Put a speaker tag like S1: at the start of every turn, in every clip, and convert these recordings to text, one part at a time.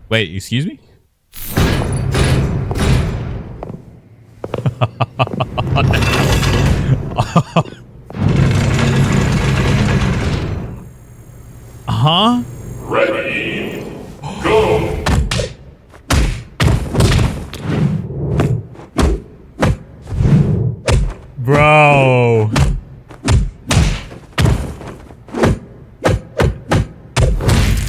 S1: Wait, excuse me? Huh?
S2: Ready, go!
S1: Bro.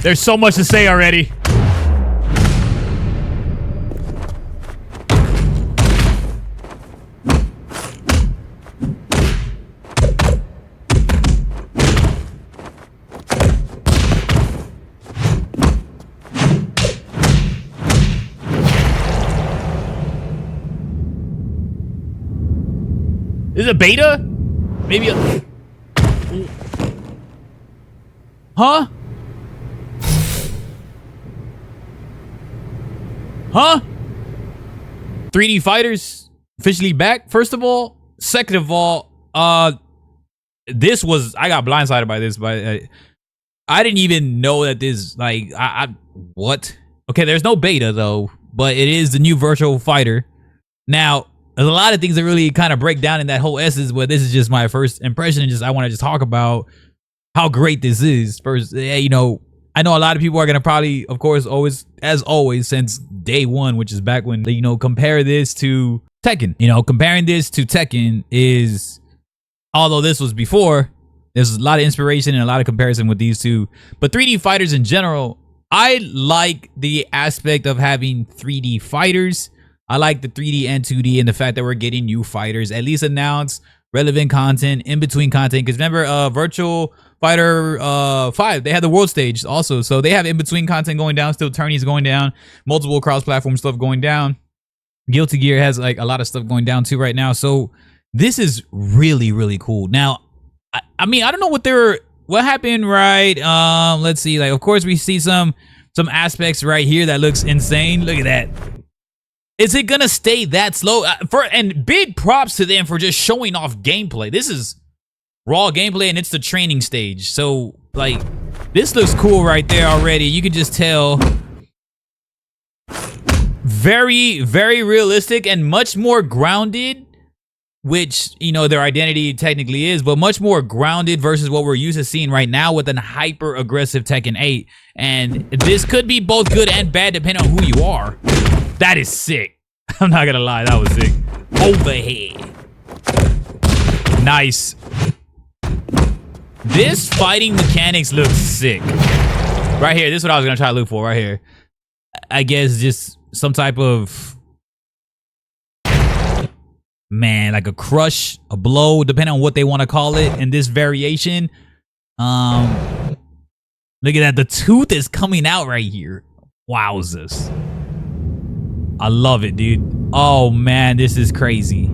S1: There's so much to say already. Is it a beta? Maybe a... Huh? Huh? 3D Fighters officially back, first of all. Second of all, this was... I got blindsided by this, but I didn't even know that this, like... What? Okay, there's no beta, though, but it is the new Virtual Fighter. Now... There's a lot of things that really kind of break down in that whole essence, but this is just my first impression, and just I want to just talk about how great this is. First, you know, I know a lot of people are gonna probably, of course, always, as always, since day one, which is back when, you know, compare this to Tekken. You know, comparing this to Tekken is, although this was before, there's a lot of inspiration and a lot of comparison with these two. But 3D fighters in general, I like the aspect of having 3D fighters. I like the 3D and 2D and the fact that we're getting new fighters, at least announce relevant content, in between content. Because remember, Virtual Fighter 5, they had the world stage also. So they have in between content going down, still tourneys going down, multiple cross-platform stuff going down. Guilty Gear has like a lot of stuff going down too right now. So this is really, really cool. Now, I mean, I don't know what happened, right? Let's see. Like, of course, we see some aspects right here that looks insane. Look at that. Is it gonna stay that slow? And big props to them for just showing off gameplay. This is raw gameplay, and it's the training stage. So, like, this looks cool right there already. You can just tell. Very, very realistic and much more grounded, which, you know, their identity technically is, but much more grounded versus what we're used to seeing right now with an hyper-aggressive Tekken 8. And this could be both good and bad depending on who you are. That is sick. I'm not gonna lie, that was sick. Overhead. Nice. This fighting mechanics looks sick. Right here, this is what I was gonna try to look for right here. I guess just some type of... Man, like a crush, a blow, depending on what they want to call it in this variation. Look at that, the tooth is coming out right here. Wowzers. I love it, dude. Oh man, this is crazy.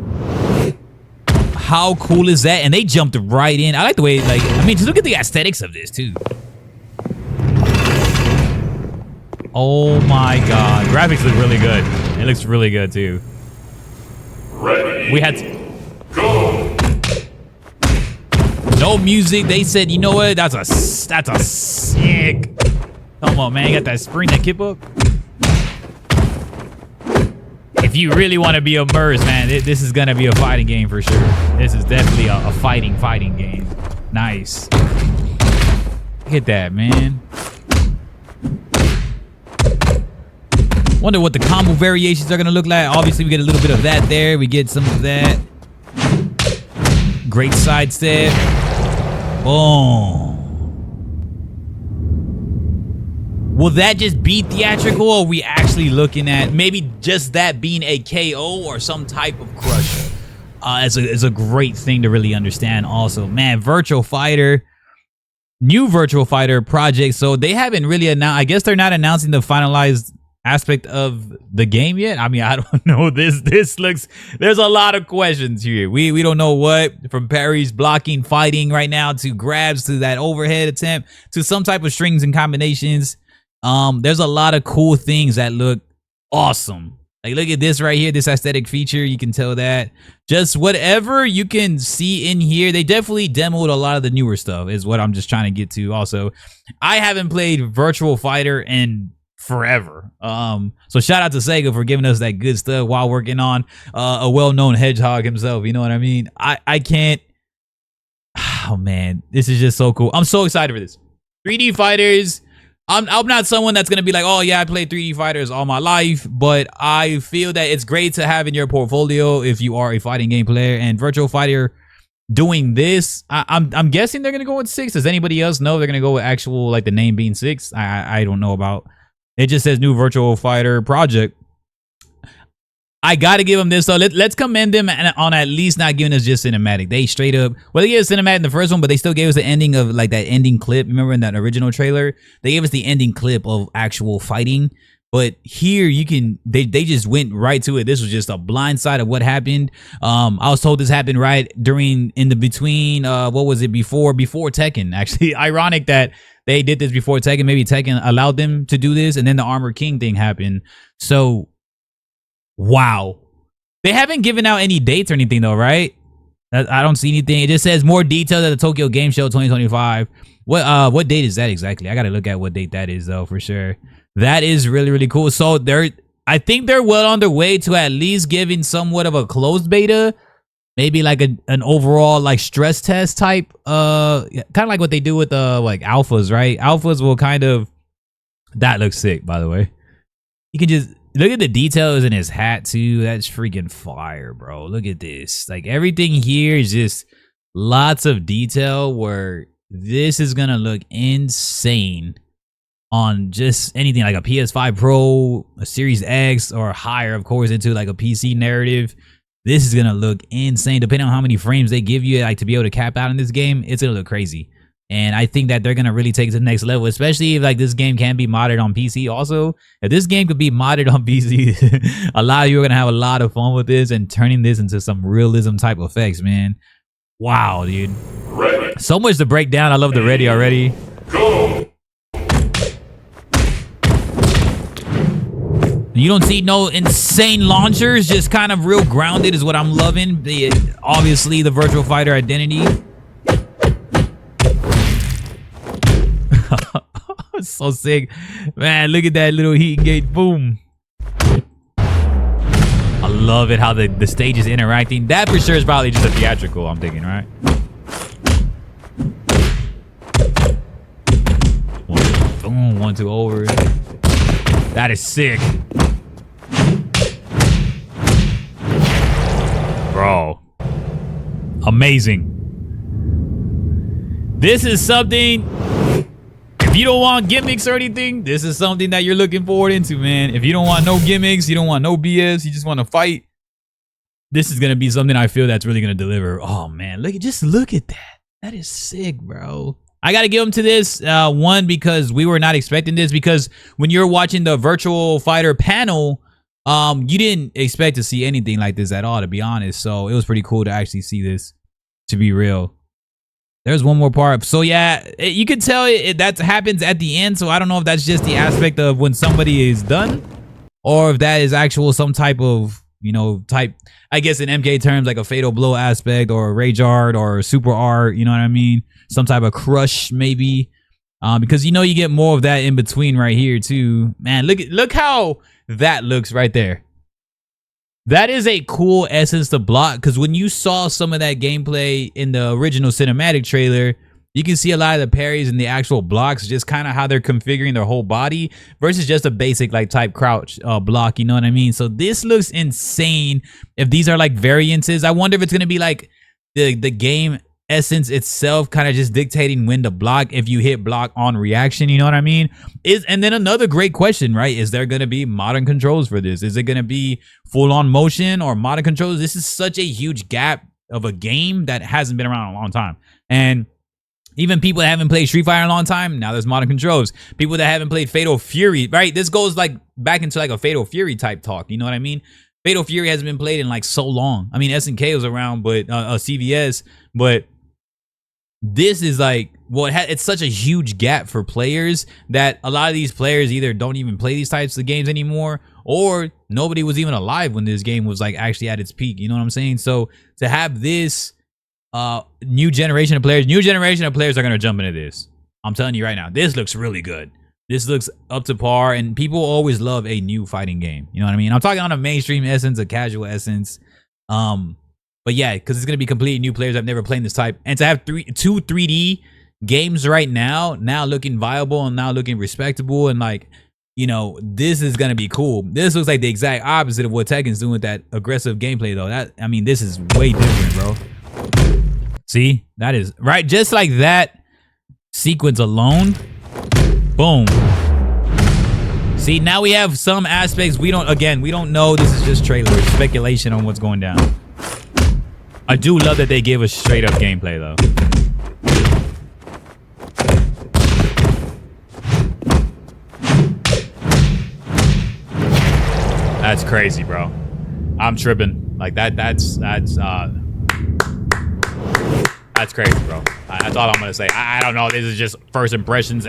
S1: How cool is that? And they jumped right in. I like the way, like, I mean, just look at the aesthetics of this too. Oh my god, graphics look really good. It looks really good too.
S2: Ready,
S1: we had
S2: go.
S1: No music. They said, you know what? That's a sick. Come on, man. You got that spring that kip up. If you really want to be immersed, man, this is gonna be a fighting game for sure. This is definitely a fighting game. Nice. Hit that, man. Wonder what the combo variations are gonna look like. Obviously, we get a little bit of that there. We get some of that. Great sidestep. Boom. Will that just be theatrical, or are we actually looking at maybe just that being a KO or some type of crush? It's a great thing to really understand also. Man, Virtual Fighter, new Virtual Fighter project. So they haven't really announced, I guess they're not announcing the finalized aspect of the game yet. I mean, I don't know. This looks, there's a lot of questions here. We don't know what, from parries, blocking, fighting right now, to grabs, to that overhead attempt, to some type of strings and combinations. There's a lot of cool things that look awesome. Like, look at this right here, this aesthetic feature. You can tell that just whatever you can see in here, they definitely demoed a lot of the newer stuff is what I'm just trying to get to. Also, I haven't played Virtual Fighter in forever. So shout out to Sega for giving us that good stuff while working on a well-known hedgehog himself. You know what I mean? I can't. Oh man, this is just so cool. I'm so excited for this. 3D fighters. I'm not someone that's gonna be like, oh yeah, I played 3D fighters all my life, but I feel that it's great to have in your portfolio if you are a fighting game player. And Virtual Fighter doing this, I'm guessing they're gonna go with 6. Does anybody else know they're gonna go with actual, like, the name being 6? I don't know about. It just says new Virtual Fighter project. I gotta give them this though. Let's commend them on at least not giving us just cinematic. They straight up, well, they gave us cinematic in the first one, but they still gave us the ending of, like, that ending clip. Remember in that original trailer, they gave us the ending clip of actual fighting. But here you can, they just went right to it. This was just a blind side of what happened. I was told this happened right in the between, what was it, before Tekken. Actually, ironic that they did this before Tekken. Maybe Tekken allowed them to do this, and then the Armored King thing happened. So, wow. They haven't given out any dates or anything though, right? I don't see anything. It just says more details at the Tokyo Game Show 2025. What date is that exactly? I gotta look at what date that is though, for sure. That is really, really cool. So I think they're well on their way to at least giving somewhat of a closed beta, maybe like an overall, like, stress test type, kind of like what they do with like alphas, right? Alphas will kind of, that looks sick, by the way. You can just look at the details in his hat too. That's freaking fire, bro. Look at this. Like, everything here is just lots of detail, where this is gonna look insane on just anything like a PS5 Pro, a Series X, or higher, of course, into like a PC narrative. This is gonna look insane. Depending on how many frames they give you, like, to be able to cap out in this game, it's gonna look crazy. And I think that they're gonna really take it to the next level, especially if, like, this game can be modded on PC. Also, if this game could be modded on PC, a lot of you are gonna have a lot of fun with this and turning this into some realism type effects, man. Wow, dude.
S2: Ready.
S1: So much to break down. I love the ready already.
S2: Go.
S1: You don't see no insane launchers, just kind of real grounded is what I'm loving. Obviously, the Virtual Fighter identity. So sick. Man, look at that little heat gate. Boom. I love it how the stage is interacting. That for sure is probably just a theatrical, I'm thinking, right? Boom, 1, 2 over. That is sick. Bro. Amazing. This is something, if you don't want gimmicks or anything, this is something that you're looking forward into, man. If you don't want no gimmicks, you don't want no BS, you just want to fight, this is going to be something I feel that's really going to deliver. Oh, man. Just look at that. That is sick, bro. I got to give them to this, one, because we were not expecting this, because when you're watching the Virtual Fighter panel, you didn't expect to see anything like this at all, to be honest. So it was pretty cool to actually see this, to be real. There's one more part. So yeah, you can tell that happens at the end. So I don't know if that's just the aspect of when somebody is done, or if that is actual some type of, you know, I guess in MK terms, like a fatal blow aspect, or a rage art, or super art, you know what I mean? Some type of crush, maybe. Because, you know, you get more of that in between right here too. Man, look how that looks right there. That is a cool essence to block, because when you saw some of that gameplay in the original cinematic trailer, you can see a lot of the parries and the actual blocks, just kind of how they're configuring their whole body versus just a basic, like, type crouch block, you know what I mean? So this looks insane. If these are like variances, I wonder if it's going to be like the game essence itself kind of just dictating when to block, if you hit block on reaction, you know what I mean? And then another great question, right? Is there going to be modern controls for this? Is it going to be full on motion or modern controls? This is such a huge gap of a game that hasn't been around in a long time. And even people that haven't played Street Fighter in a long time, now there's modern controls. People that haven't played Fatal Fury, right? This goes like back into like a Fatal Fury type talk, you know what I mean? Fatal Fury hasn't been played in like so long. I mean, SNK was around, but CVS, but this is like, well, it's such a huge gap for players that a lot of these players either don't even play these types of games anymore, or nobody was even alive when this game was like actually at its peak. You know what I'm saying? So to have this new generation of players are going to jump into this. I'm telling you right now, this looks really good. This looks up to par, and people always love a new fighting game. You know what I mean? I'm talking on a mainstream essence, a casual essence. But yeah, because it's gonna be completely new players I've never played this type, and to have two 3D games right now looking viable and now looking respectable, and like, you know, this is gonna be cool. This looks like the exact opposite of what Tekken's doing with that aggressive gameplay, though. I mean, this is way different, bro. See, that is right, just like that sequence alone. Boom. See, now we have some aspects we don't know. This is just trailer speculation on what's going down. I do love that they give us straight up gameplay, though. That's crazy, bro. I'm tripping. Like that's crazy, bro. That's all I'm gonna say. I don't know. This is just first impressions.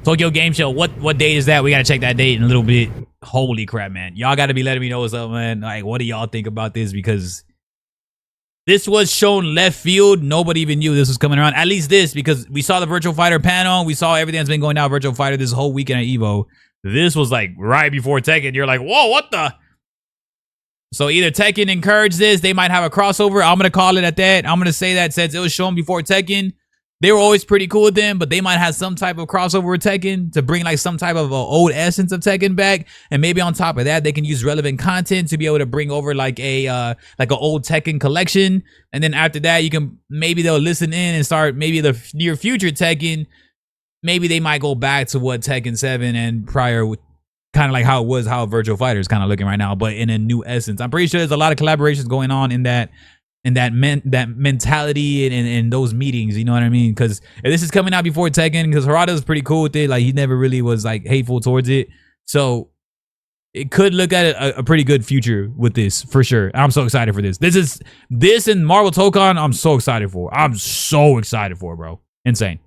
S1: Tokyo Game Show. What date is that? We gotta check that date in a little bit. Holy crap, man. Y'all gotta be letting me know what's up, man. Like, what do y'all think about this? Because this was shown left field. Nobody even knew this was coming around. At least this, because we saw the Virtual Fighter panel. We saw everything that's been going down Virtual Fighter this whole weekend at EVO. This was like right before Tekken. You're like, whoa, what the? So either Tekken encouraged this. They might have a crossover. I'm going to call it at that. I'm going to say that since it was shown before Tekken, they were always pretty cool with them, but they might have some type of crossover with Tekken to bring like some type of old essence of Tekken back. And maybe on top of that, they can use relevant content to be able to bring over like an old Tekken collection. And then after that, maybe they'll listen in and start maybe the near future Tekken. Maybe they might go back to what Tekken 7 and prior, kind of like how it was, how Virtual Fighter is kind of looking right now, but in a new essence. I'm pretty sure there's a lot of collaborations going on in that mentality and in those meetings, you know what I mean? Because if this is coming out before Tekken, because Harada's pretty cool with it, like he never really was like hateful towards it, so it could look at a pretty good future with this for sure. I'm so excited for this. This and Marvel Tokon, I'm so excited for. I'm so excited for, bro. Insane.